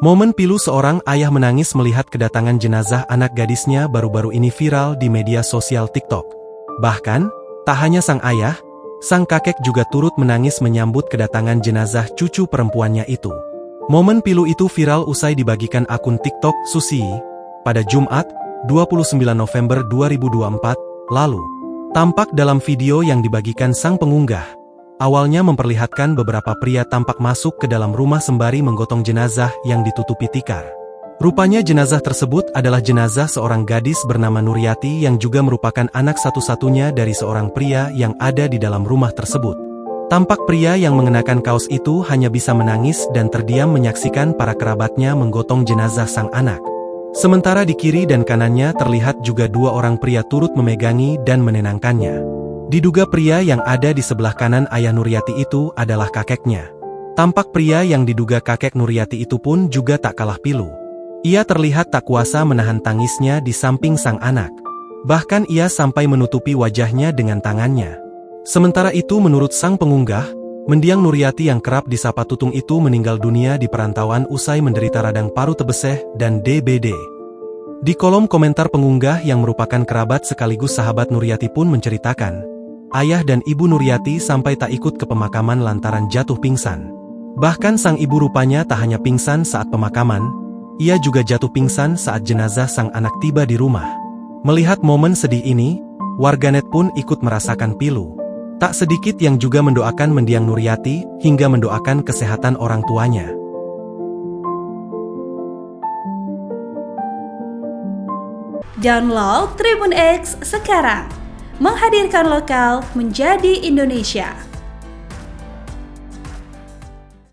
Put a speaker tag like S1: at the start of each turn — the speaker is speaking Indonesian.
S1: Momen pilu seorang ayah menangis melihat kedatangan jenazah anak gadisnya baru-baru ini viral di media sosial TikTok. Bahkan, tak hanya sang ayah, sang kakek juga turut menangis menyambut kedatangan jenazah cucu perempuannya itu. Momen pilu itu viral usai dibagikan akun TikTok Susi pada Jumat, 29 November 2024, lalu. Tampak dalam video yang dibagikan sang pengunggah. Awalnya memperlihatkan beberapa pria tampak masuk ke dalam rumah sembari menggotong jenazah yang ditutupi tikar. Rupanya jenazah tersebut adalah jenazah seorang gadis bernama Nuryati yang juga merupakan anak satu-satunya dari seorang pria yang ada di dalam rumah tersebut. Tampak pria yang mengenakan kaos itu hanya bisa menangis dan terdiam menyaksikan para kerabatnya menggotong jenazah sang anak. Sementara di kiri dan kanannya terlihat juga dua orang pria turut memegangi dan menenangkannya. Diduga pria yang ada di sebelah kanan ayah Nuryati itu adalah kakeknya. Tampak pria yang diduga kakek Nuryati itu pun juga tak kalah pilu. Ia terlihat tak kuasa menahan tangisnya di samping sang anak. Bahkan ia sampai menutupi wajahnya dengan tangannya. Sementara itu menurut sang pengunggah, mendiang Nuryati yang kerap disapa Tutung itu meninggal dunia di perantauan usai menderita radang paru tebeseh dan DBD. Di kolom komentar pengunggah yang merupakan kerabat sekaligus sahabat Nuryati pun menceritakan, ayah dan ibu Nuryati sampai tak ikut ke pemakaman lantaran jatuh pingsan. Bahkan sang ibu rupanya tak hanya pingsan saat pemakaman, ia juga jatuh pingsan saat jenazah sang anak tiba di rumah. Melihat momen sedih ini, warganet pun ikut merasakan pilu. Tak sedikit yang juga mendoakan mendiang Nuryati hingga mendoakan kesehatan orang tuanya.
S2: Download Tribun X sekarang, menghadirkan lokal menjadi Indonesia.